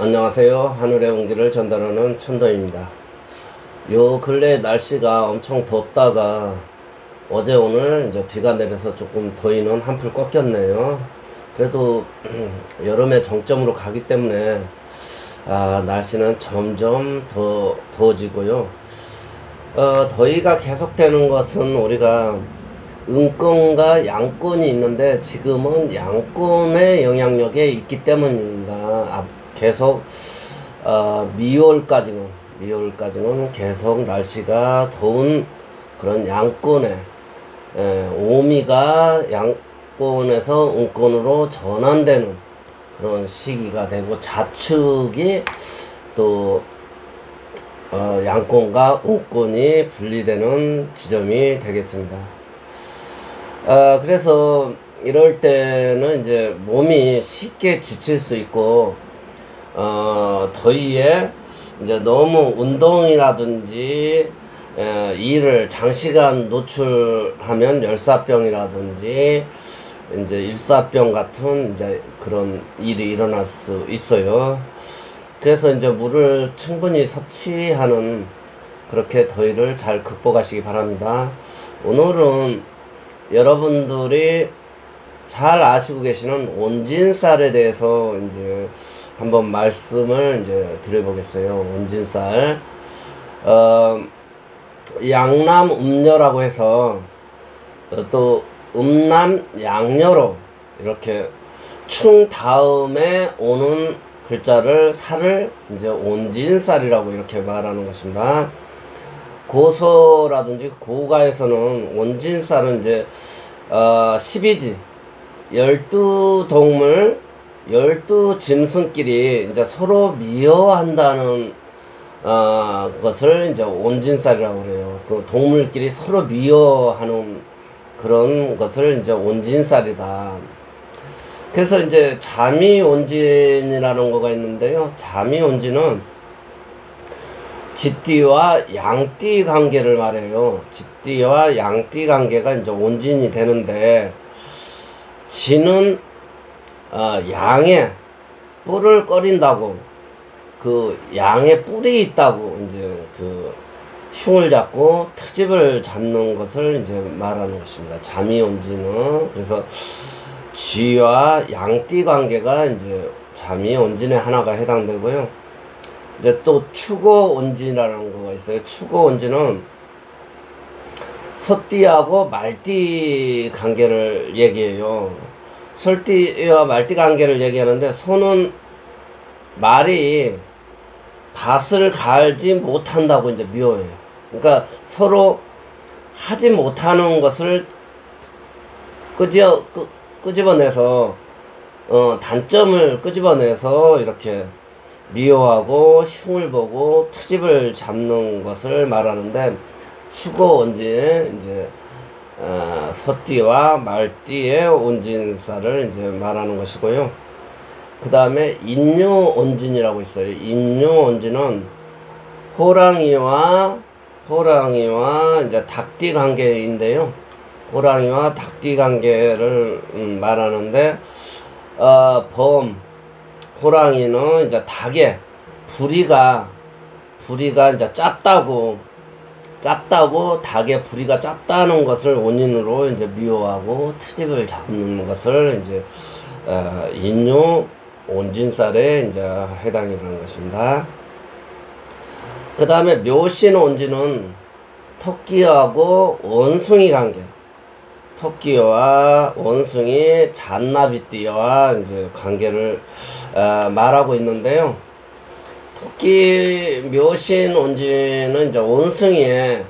안녕하세요. 하늘의 온기를 전달하는 천도입니다. 요 근래 날씨가 엄청 덥다가 어제 오늘 이제 비가 내려서 조금 더위는 한풀 꺾였네요. 그래도 여름의 정점으로 가기 때문에 날씨는 점점 더 더워지고요. 더위가 계속되는 것은 우리가 음권과 양권이 있는데 지금은 양권의 영향력에 있기 때문입니다. 계속 미월까지는 계속 날씨가 더운 그런 양권에 오미가 양권에서 음권으로 전환되는 그런 시기가 되고, 좌측이 또 양권과 음권이 분리되는 지점이 되겠습니다. 그래서 이럴 때는 이제 몸이 쉽게 지칠 수 있고, 더위에 이제 너무 운동이라든지 일을 장시간 노출하면 열사병이라든지 이제 일사병 같은 이제 그런 일이 일어날 수 있어요. 그래서 이제 물을 충분히 섭취하는, 그렇게 더위를 잘 극복하시기 바랍니다. 오늘은 여러분들이 잘 아시고 계시는 온진쌀에 대해서 이제 한번 말씀을 이제 드려보겠어요. 온진쌀. 양남 음녀라고 해서 또 음남 양녀로 이렇게 충 다음에 오는 글자를 살을 이제 온진쌀이라고 이렇게 말하는 것입니다. 고서라든지 고가에서는 온진쌀은 이제 12지 12동물 12짐승끼리 이제 서로 미워한다는 것을 이제 온진쌀이라고 그래요. 그 동물끼리 서로 미워하는 그런 것을 이제 온진쌀이다. 그래서 이제 자미온진이라는 거가 있는데요. 자미온진은 쥐띠와 양띠 관계를 말해요. 쥐띠와 양띠 관계가 이제 온진이 되는데, 쥐는 양의 뿔을 꺼린다고, 그 양의 뿔이 있다고 이제 그 흉을 잡고 트집을 잡는 것을 이제 말하는 것입니다. 자미온진은. 그래서 쥐와 양띠 관계가 이제 자미온진의 하나가 해당되고요. 이제 또 추고온진이라는 거가 있어요. 추고온진은 소띠하고 말띠 관계를 얘기해요. 소띠와 말띠 관계를 얘기하는데, 소는 말이 밭을 갈지 못한다고 이제 미워해요. 그러니까 서로 하지 못하는 것을 끄집어내서 단점을 끄집어내서 이렇게 미워하고 흉을 보고 트집을 잡는 것을 말하는데, 추고온진 이제 소띠와 말띠의 온진쌀을 이제 말하는 것이고요. 그 다음에 인묘온진이라고 있어요. 인묘온진은 호랑이와 이제 닭띠 관계인데요. 호랑이와 닭띠 관계를 말하는데, 호랑이는 이제 닭의 부리가 이제 짭다고 닭의 부리가 짭다는 것을 원인으로 이제 미워하고 트집을 잡는 것을 이제 인묘 온진쌀에 이제 해당이라는 것입니다. 그 다음에 묘신 온진은 토끼하고 원숭이 관계, 토끼와 원숭이 잔나비띠와 이제 관계를 말하고 있는데요. 토끼 묘신 온진은 이제 원숭이의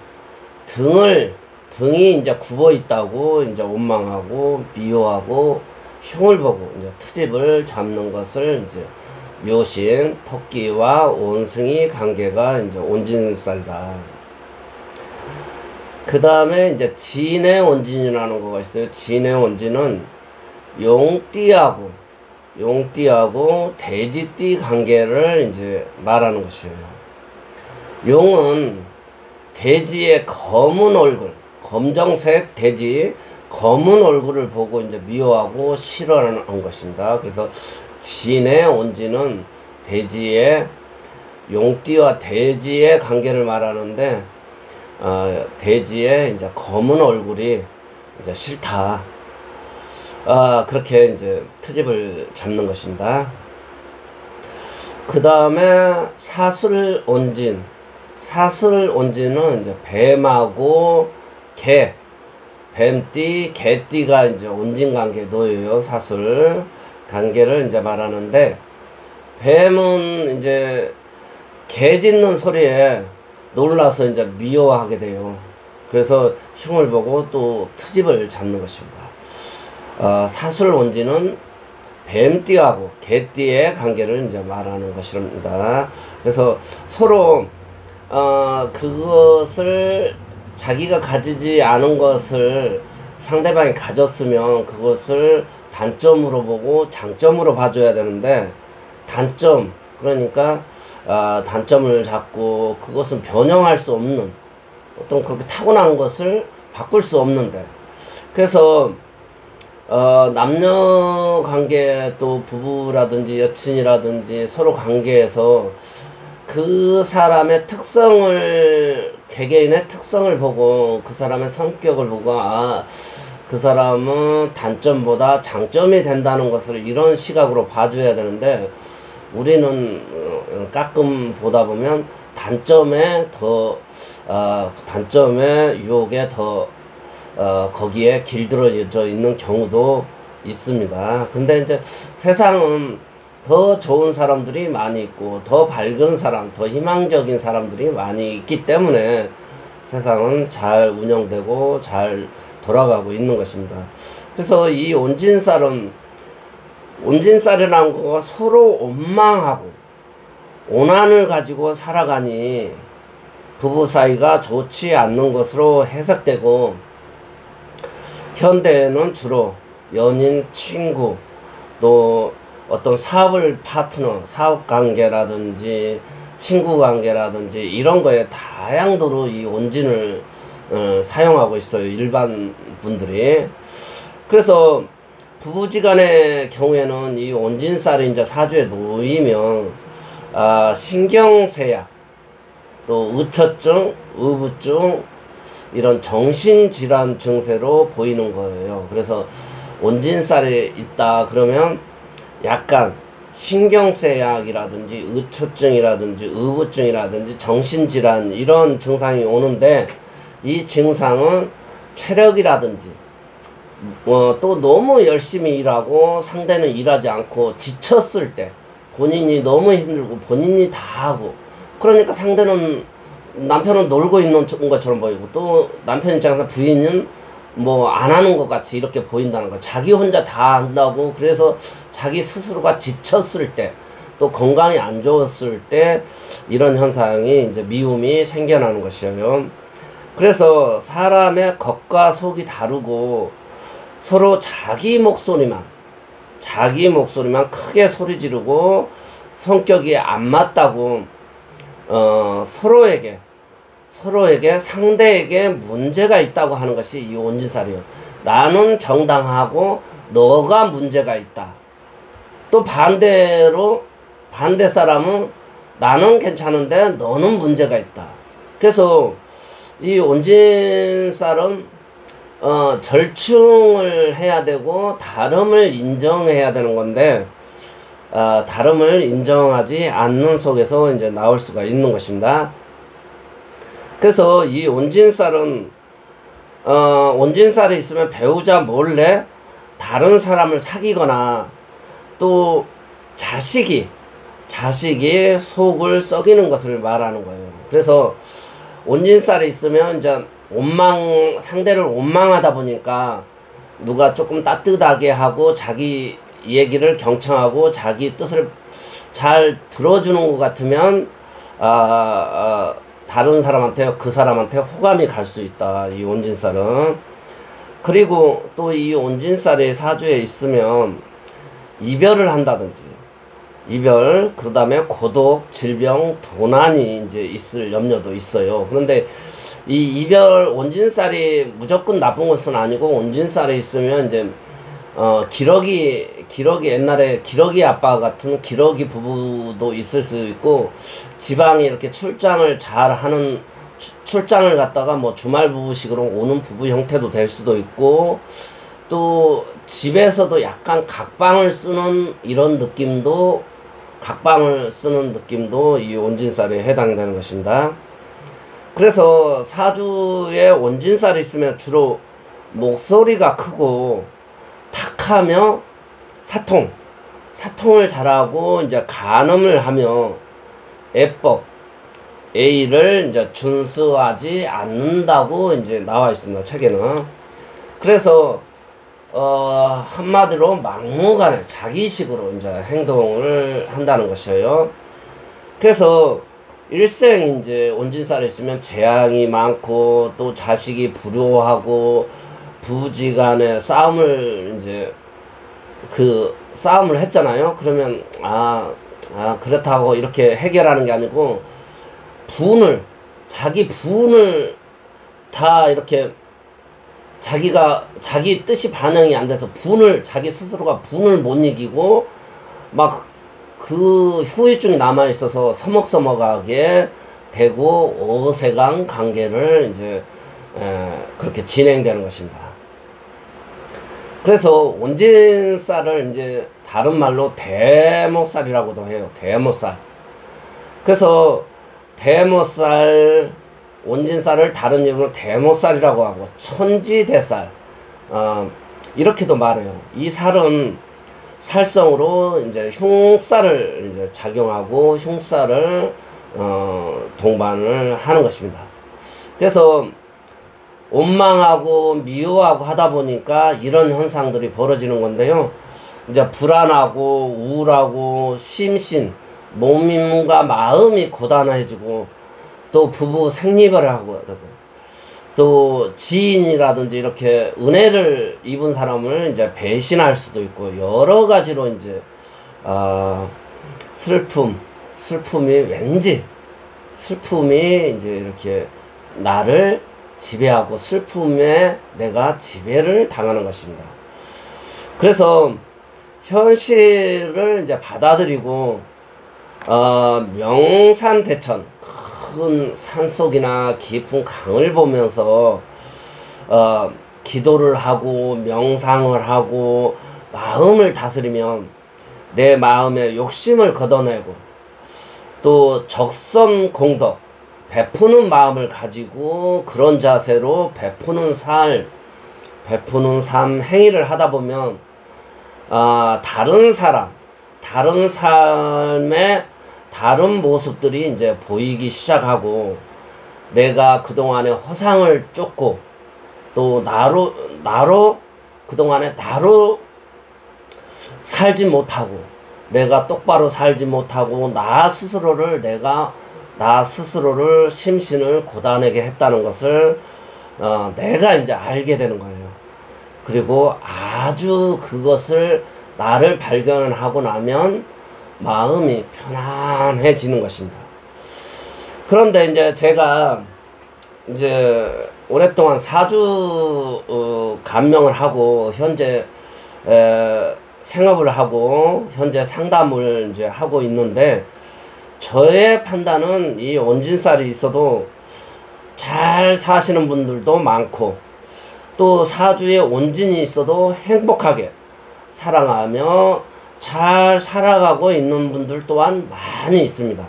등이 이제 굽어 있다고 이제 원망하고 미워하고 흉을 보고 이제 트집을 잡는 것을 이제 묘신 토끼와 원숭이 관계가 이제 온진쌀이다. 그 다음에 이제 진의 온진이라는 거가 있어요. 진의 온진은 용띠하고 돼지띠 관계를 이제 말하는 것이에요. 용은 돼지의 검은 얼굴, 검정색 돼지 검은 얼굴을 보고 이제 미워하고 싫어하는 것입니다. 그래서 진의 온지는 돼지의 용띠와 돼지의 관계를 말하는데 돼지의 이제 검은 얼굴이 이제 싫다. 그렇게 이제 트집을 잡는 것입니다. 그 다음에 사술온진. 사술온진은 이제 뱀하고 개, 뱀띠, 개띠가 이제 온진 관계 놓여요. 사술 관계를 이제 말하는데, 뱀은 이제 개 짖는 소리에 놀라서 이제 미워하게 돼요. 그래서 흉을 보고 또 트집을 잡는 것입니다. 사술온진은 뱀띠하고 개띠의 관계를 이제 말하는 것입니다. 그래서 서로 그것을 자기가 가지지 않은 것을 상대방이 가졌으면 그것을 단점으로 보고 장점으로 봐줘야 되는데, 단점, 그러니까 단점을 잡고 그것은 변형할 수 없는 어떤 그렇게 타고난 것을 바꿀 수 없는데, 그래서 남녀 관계, 또 부부라든지 여친이라든지 서로 관계에서 그 사람의 특성을, 개개인의 특성을 보고 그 사람의 성격을 보고 그 사람은 단점보다 장점이 된다는 것을 이런 시각으로 봐줘야 되는데, 우리는 가끔 보다 보면 단점에 단점의 유혹에 더 거기에 길들여져 있는 경우도 있습니다. 근데 이제 세상은 더 좋은 사람들이 많이 있고 더 밝은 사람, 더 희망적인 사람들이 많이 있기 때문에 세상은 잘 운영되고 잘 돌아가고 있는 것입니다. 그래서 이 온진살이라는 거가 서로 원망하고 오난을 가지고 살아가니 부부 사이가 좋지 않는 것으로 해석되고, 현대에는 주로 연인, 친구, 또 어떤 사업을 파트너, 사업관계라든지 친구관계라든지 이런 거에 다양도로 이 온진을 사용하고 있어요, 일반 분들이. 그래서 부부지간의 경우에는 이 온진살이 이제 사주에 놓이면 신경쇠약, 또 의처증, 의부증, 이런 정신질환 증세로 보이는 거예요. 그래서 온진살이 있다 그러면 약간 신경쇠약이라든지 의처증이라든지 의부증이라든지 정신질환 이런 증상이 오는데, 이 증상은 체력이라든지 또 너무 열심히 일하고 상대는 일하지 않고 지쳤을 때, 본인이 너무 힘들고 본인이 다 하고, 그러니까 상대는, 남편은 놀고 있는 것처럼 보이고 또 남편 입장에서 부인은 뭐 안 하는 것 같이 이렇게 보인다는 거. 자기 혼자 다 한다고. 그래서 자기 스스로가 지쳤을 때, 또 건강이 안 좋았을 때 이런 현상이 이제 미움이 생겨나는 것이에요. 그래서 사람의 겉과 속이 다르고 서로 자기 목소리만 크게 소리 지르고 성격이 안 맞다고 서로에게 상대에게 문제가 있다고 하는 것이 이 온진살이에요. 나는 정당하고 너가 문제가 있다. 또 반대로 반대 사람은 나는 괜찮은데 너는 문제가 있다. 그래서 이 온진살은 절충을 해야 되고 다름을 인정해야 되는 건데, 다름을 인정하지 않는 속에서 이제 나올 수가 있는 것입니다. 그래서 이 온진살은 온진살이 있으면 배우자 몰래 다른 사람을 사귀거나 또 자식이 속을 썩이는 것을 말하는 거예요. 그래서 온진살이 있으면 이제 상대를 원망하다 보니까 누가 조금 따뜻하게 하고 자기 얘기를 경청하고 자기 뜻을 잘 들어주는 것 같으면 다른 사람한테, 그 사람한테 호감이 갈 수 있다, 이 온진살은. 그리고 또 이 온진살이 사주에 있으면 이별을 한다든지, 그 다음에 고독, 질병, 도난이 이제 있을 염려도 있어요. 그런데 이 온진살이 무조건 나쁜 것은 아니고, 온진살이 있으면 이제 기러기 옛날에 기러기 아빠 같은 기러기 부부도 있을 수 있고, 지방에 이렇게 출장을 잘 하는, 출장을 갔다가 뭐 주말 부부식으로 오는 부부 형태도 될 수도 있고, 또 집에서도 약간 각방을 쓰는 이런 느낌도, 각방을 쓰는 느낌도 이 온진살에 해당되는 것입니다. 그래서 사주에 온진살이 있으면 주로 목소리가 크고 탁하며 사통을 잘하고 이제 간음을 하며 애법 A를 이제 준수하지 않는다고 이제 나와 있습니다, 책에는. 그래서 한마디로 막무가내 자기식으로 이제 행동을 한다는 것이에요. 그래서 일생 이제 온진살이 있으면 재앙이 많고, 또 자식이 불효하고, 부부지간에 싸움을 이제 싸움을 했잖아요. 그러면 그렇다고 이렇게 해결하는 게 아니고, 자기 분을 다 이렇게 자기 뜻이 반영이 안 돼서 자기 스스로가 분을 못 이기고 막 그 후유증이 남아 있어서 서먹서먹하게 되고 어색한 관계를 이제 그렇게 진행되는 것입니다. 그래서 온진살을 이제 다른 말로 대모살이라고도 해요. 대모살. 그래서 대모살, 온진살을 다른 이름으로 대모살이라고 하고, 천지대살, 이렇게도 말해요. 이 살은 살성으로 이제 흉살을 이제 작용하고 흉살을 동반을 하는 것입니다. 그래서 원망하고 미워하고 하다 보니까 이런 현상들이 벌어지는 건데요. 이제 불안하고 우울하고 심신, 몸과 마음이 고단해지고, 또 부부 생리별을 하고 되고, 또 지인이라든지 이렇게 은혜를 입은 사람을 이제 배신할 수도 있고, 여러 가지로 이제 슬픔이 이제 이렇게 나를 지배하고, 슬픔에 내가 지배를 당하는 것입니다. 그래서 현실을 이제 받아들이고 명산대천, 큰 산속이나 깊은 강을 보면서 기도를 하고 명상을 하고 마음을 다스리면 내 마음의 욕심을 걷어내고, 또 적선공덕, 베푸는 마음을 가지고 그런 자세로 베푸는 삶 행위를 하다 보면 다른 삶의 다른 모습들이 이제 보이기 시작하고, 내가 그동안에 허상을 쫓고, 또 나로 그동안에 나로 살지 못하고, 내가 똑바로 살지 못하고 나 스스로를 심신을 고단하게 했다는 것을 내가 이제 알게 되는 거예요. 그리고 아주 그것을 나를 발견하고 나면 마음이 편안해지는 것입니다. 그런데 이제 제가 이제 오랫동안 사주 감명을 하고 현재 생업을 하고 현재 상담을 이제 하고 있는데, 저의 판단은 이 온진살이 있어도 잘 사시는 분들도 많고, 또 사주에 온진이 있어도 행복하게 사랑하며 잘 살아가고 있는 분들 또한 많이 있습니다.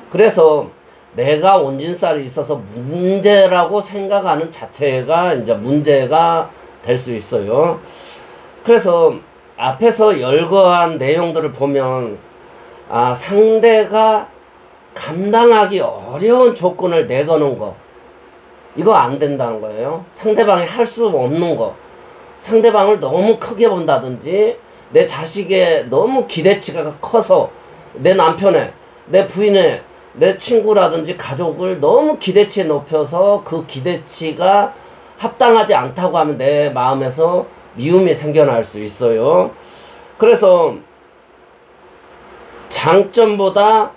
그래서 내가 온진살이 있어서 문제라고 생각하는 자체가 이제 문제가 될 수 있어요. 그래서 앞에서 열거한 내용들을 보면 상대가 감당하기 어려운 조건을 내거는 거, 이거 안 된다는 거예요. 상대방이 할 수 없는 거, 상대방을 너무 크게 본다든지, 내 자식에 너무 기대치가 커서 내 남편에, 내 부인에, 내 친구라든지 가족을 너무 기대치에 높여서 그 기대치가 합당하지 않다고 하면 내 마음에서 미움이 생겨날 수 있어요. 그래서 장점보다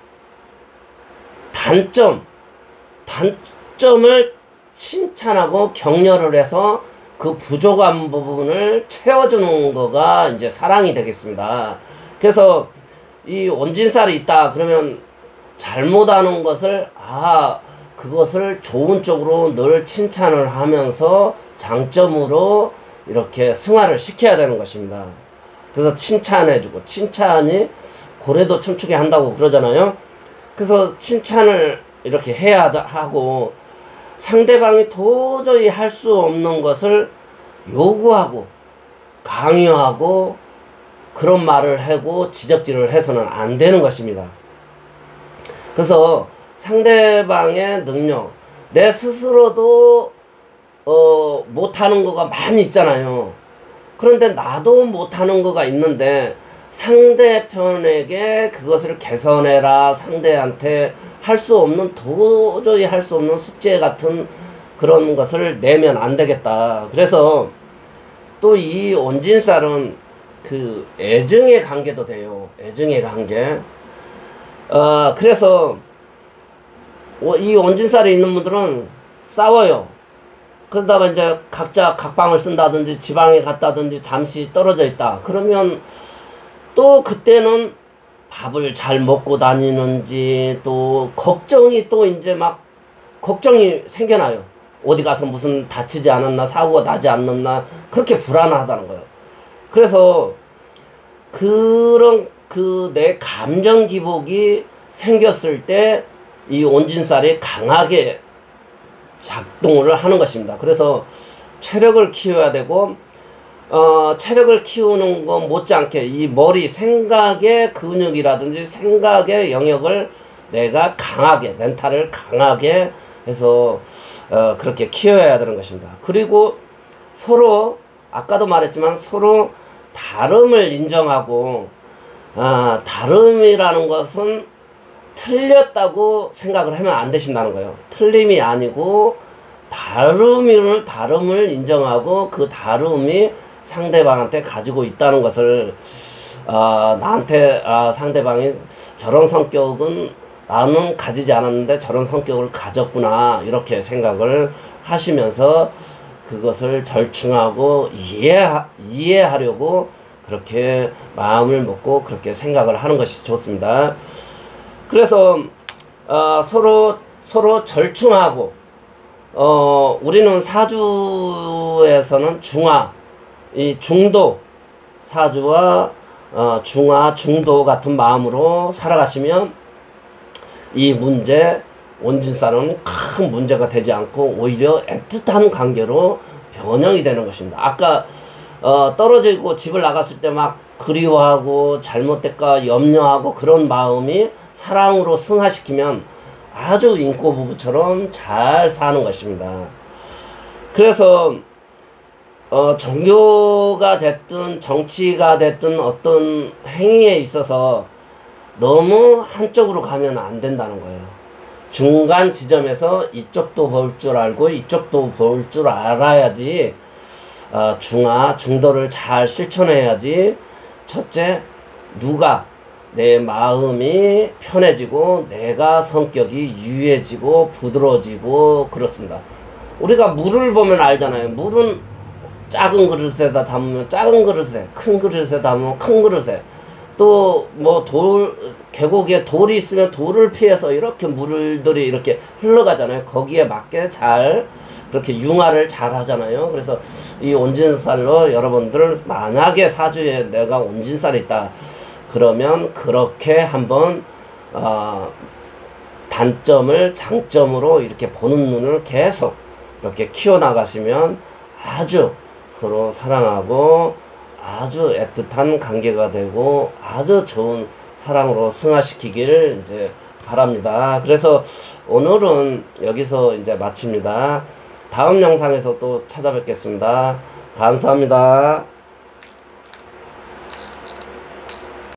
단점을 칭찬하고 격려를 해서 그 부족한 부분을 채워주는 거가 이제 사랑이 되겠습니다. 그래서 이 온진살이 있다 그러면 잘못하는 것을 그것을 좋은 쪽으로 늘 칭찬을 하면서 장점으로 이렇게 승화를 시켜야 되는 것입니다. 그래서 칭찬해주고, 칭찬이 고래도 춤추게 한다고 그러잖아요. 그래서 칭찬을 이렇게 해야 하고, 상대방이 도저히 할 수 없는 것을 요구하고 강요하고 그런 말을 하고 지적질을 해서는 안 되는 것입니다. 그래서 상대방의 능력, 내 스스로도 못하는 거가 많이 있잖아요. 그런데 나도 못하는 거가 있는데 상대편에게 그것을 개선해라, 상대한테 할 수 없는, 도저히 할 수 없는 숙제 같은 그런 것을 내면 안 되겠다. 그래서 또 이 온진살은 그 애증의 관계도 돼요. 애증의 관계. 그래서 이 온진살이 있는 분들은 싸워요. 그러다가 이제 각자 각방을 쓴다든지 지방에 갔다든지 잠시 떨어져 있다. 그러면 또 그때는 밥을 잘 먹고 다니는지 또 걱정이 또 이제 막 걱정이 생겨나요. 어디 가서 무슨 다치지 않았나, 사고가 나지 않았나, 그렇게 불안하다는 거예요. 그래서 그런 내 감정 기복이 생겼을 때 이 온진살이 강하게 작동을 하는 것입니다. 그래서 체력을 키워야 되고, 체력을 키우는 것 못지않게 이 머리, 생각의 근육이라든지 생각의 영역을 내가 강하게, 멘탈을 강하게 해서 그렇게 키워야 되는 것입니다. 그리고 서로, 아까도 말했지만 서로 다름을 인정하고, 다름이라는 것은 틀렸다고 생각을 하면 안 되신다는 거예요. 틀림이 아니고 다름을 인정하고 그 다름이 상대방한테 가지고 있다는 것을 나한테 상대방이 저런 성격은 나는 가지지 않았는데 저런 성격을 가졌구나, 이렇게 생각을 하시면서 그것을 절충하고 이해하려고 그렇게 마음을 먹고 그렇게 생각을 하는 것이 좋습니다. 그래서 서로 절충하고, 우리는 사주에서는 중화, 이 중도, 사주와 중화, 중도 같은 마음으로 살아가시면 이 문제, 온진살은 큰 문제가 되지 않고 오히려 애틋한 관계로 변형이 되는 것입니다. 아까 떨어지고 집을 나갔을 때 막 그리워하고 잘못될까 염려하고 그런 마음이 사랑으로 승화시키면 아주 인고 부부처럼 잘 사는 것입니다. 그래서 종교가 됐든 정치가 됐든 어떤 행위에 있어서 너무 한쪽으로 가면 안 된다는 거예요. 중간 지점에서 이쪽도 볼 줄 알고 이쪽도 볼 줄 알아야지 중화, 중도를 잘 실천해야지 첫째, 누가 내 마음이 편해지고 내가 성격이 유해지고 부드러워지고 그렇습니다. 우리가 물을 보면 알잖아요. 물은 작은 그릇에다 담으면 작은 그릇에, 큰 그릇에 담으면 큰 그릇에, 또 뭐 계곡에 돌이 있으면 돌을 피해서 이렇게 물들이 이렇게 흘러가잖아요. 거기에 맞게 잘 그렇게 융화를 잘 하잖아요. 그래서 이 온진살로 여러분들 만약에 사주에 내가 온진살이 있다 그러면 그렇게 한번 단점을 장점으로 이렇게 보는 눈을 계속 이렇게 키워나가시면 아주 서로 사랑하고 아주 애틋한 관계가 되고 아주 좋은 사랑으로 승화시키기를 이제 바랍니다. 그래서 오늘은 여기서 이제 마칩니다. 다음 영상에서 또 찾아뵙겠습니다. 감사합니다.